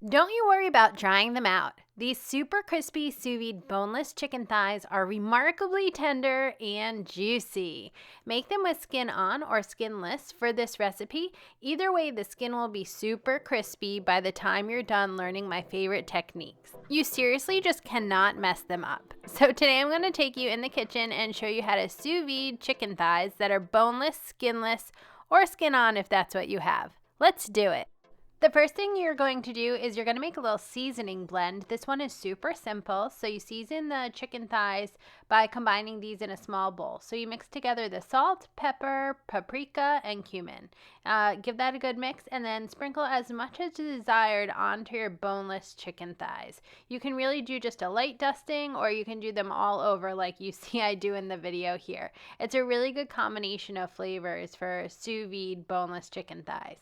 Don't you worry about drying them out. These super crispy sous vide boneless chicken thighs are remarkably tender and juicy. Make them with skin on or skinless for this recipe. Either way, the skin will be super crispy by the time you're done learning my favorite techniques. You seriously just cannot mess them up. So today I'm going to take you in the kitchen and show you how to sous vide chicken thighs that are boneless, skinless, or skin on if that's what you have. Let's do it. The first thing you're going to do is you're going to make a little seasoning blend. This one is super simple. So you season the chicken thighs by combining these in a small bowl. So you mix together the salt, pepper, paprika, and cumin. Give that a good mix and then sprinkle as much as desired onto your boneless chicken thighs. You can really do just a light dusting or you can do them all over like you see I do in the video here. It's a really good combination of flavors for sous vide boneless chicken thighs.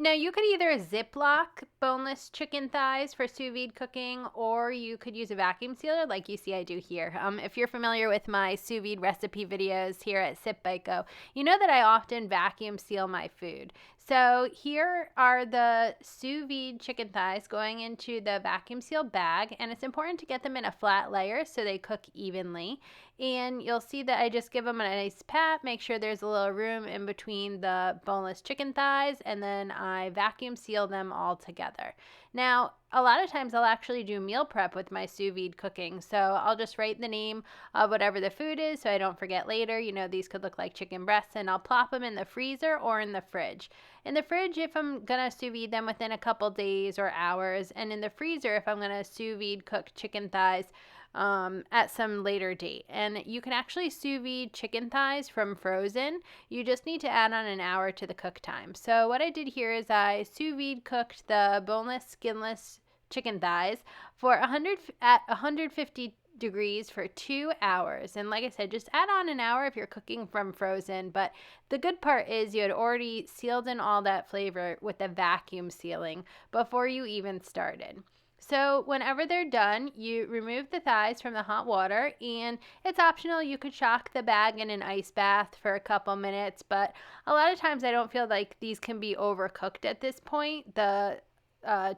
Now, you could either Ziploc boneless chicken thighs for sous vide cooking, or you could use a vacuum sealer like you see I do here. If you're familiar with my sous vide recipe videos here at Sip Bite Go, you know that I often vacuum seal my food. So here are the sous vide chicken thighs going into the vacuum seal bag, and it's important to get them in a flat layer so they cook evenly. And you'll see that I just give them a nice pat, make sure there's a little room in between the boneless chicken thighs, and then I vacuum seal them all together. Now, a lot of times I'll actually do meal prep with my sous vide cooking, so I'll just write the name of whatever the food is so I don't forget later. You know, these could look like chicken breasts, and I'll plop them in the freezer or in the fridge. In the fridge if I'm gonna sous vide them within a couple days or hours, and in the freezer if I'm gonna sous vide cook chicken thighs at some later date. And you can actually sous vide chicken thighs from frozen. You just need to add on an hour to the cook time. So what I did here is I sous vide cooked the boneless, skinless chicken thighs for 150 degrees for 2 hours. And like I said, just add on an hour if you're cooking from frozen. But the good part is you had already sealed in all that flavor with the vacuum sealing before you even started. So whenever they're done, you remove the thighs from the hot water, and it's optional. You could shock the bag in an ice bath for a couple minutes, but a lot of times I don't feel like these can be overcooked at this point. The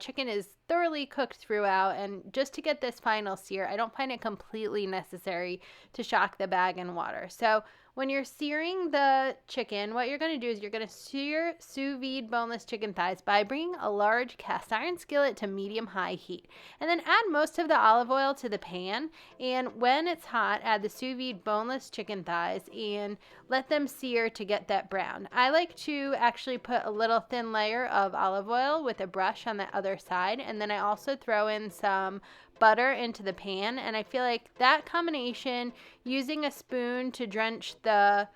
chicken is thoroughly cooked throughout, and just to get this final sear, I don't find it completely necessary to shock the bag in water. So when you're searing the chicken, what you're going to do is you're going to sear sous vide boneless chicken thighs by bringing a large cast iron skillet to medium-high heat. And then add most of the olive oil to the pan. And when it's hot, add the sous vide boneless chicken thighs and let them sear to get that brown. I like to actually put a little thin layer of olive oil with a brush on the other side. And then I also throw in some butter into the pan, and I feel like that combination, using a spoon to drench the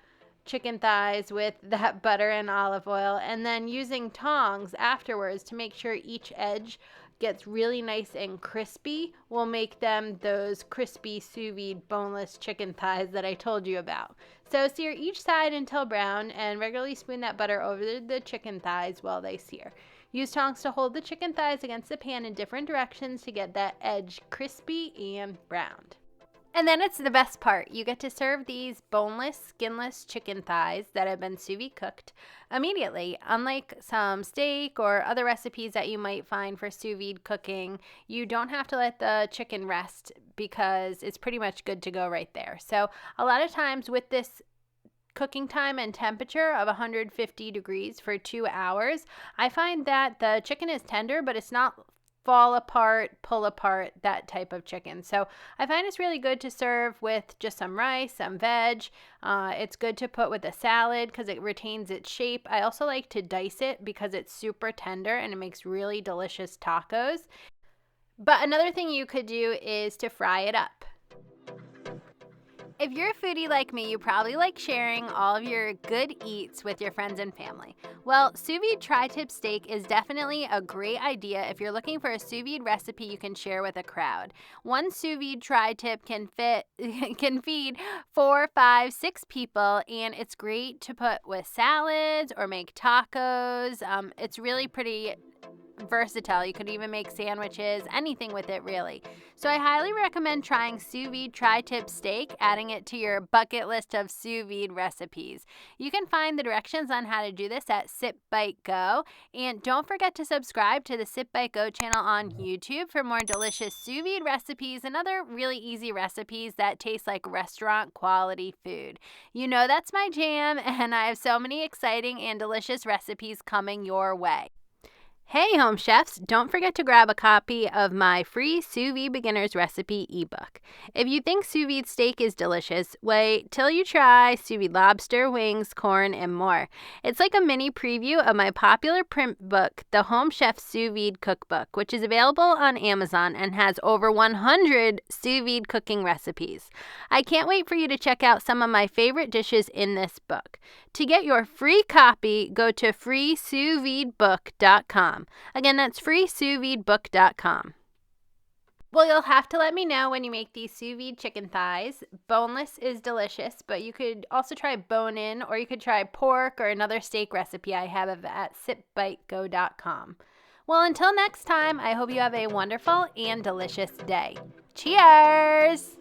chicken thighs with that butter and olive oil, and then using tongs afterwards to make sure each edge gets really nice and crispy, will make them those crispy sous vide boneless chicken thighs that I told you about. So sear each side until brown and regularly spoon that butter over the chicken thighs while they sear. Use tongs to hold the chicken thighs against the pan in different directions to get that edge crispy and browned. And then it's the best part. You get to serve these boneless, skinless chicken thighs that have been sous vide cooked immediately. Unlike some steak or other recipes that you might find for sous vide cooking, you don't have to let the chicken rest because it's pretty much good to go right there. So a lot of times with this cooking time and temperature of 150 degrees for 2 hours, I find that the chicken is tender, but it's not fall apart, pull apart, that type of chicken. So I find it's really good to serve with just some rice, some veg. It's good to put with a salad because it retains its shape. I also like to dice it because it's super tender and it makes really delicious tacos. But another thing you could do is to fry it up. If you're a foodie like me, you probably like sharing all of your good eats with your friends and family. Well, sous vide tri-tip steak is definitely a great idea if you're looking for a sous vide recipe you can share with a crowd. One sous vide tri-tip can feed 4, 5, 6 people, and it's great to put with salads or make tacos. It's really pretty versatile. You could even make sandwiches, anything with it really. So I highly recommend trying sous vide tri-tip steak, adding it to your bucket list of sous vide recipes. You can find the directions on how to do this at Sip Bite Go, and don't forget to subscribe to the Sip Bite Go channel on YouTube for more delicious sous vide recipes and other really easy recipes that taste like restaurant quality food. You know that's my jam, and I have so many exciting and delicious recipes coming your way. Hey home chefs, don't forget to grab a copy of my free sous vide beginner's recipe ebook. If you think sous vide steak is delicious, wait till you try sous vide lobster, wings, corn, and more. It's like a mini preview of my popular print book, The Home Chef Sous Vide Cookbook, which is available on Amazon and has over 100 sous vide cooking recipes. I can't wait for you to check out some of my favorite dishes in this book. To get your free copy, go to freesousvidebook.com. Again, that's freesousvidebook.com. Well, you'll have to let me know when you make these sous vide chicken thighs. Boneless is delicious, but you could also try bone-in, or you could try pork or another steak recipe I have at sipbitego.com. Well, until next time, I hope you have a wonderful and delicious day. Cheers!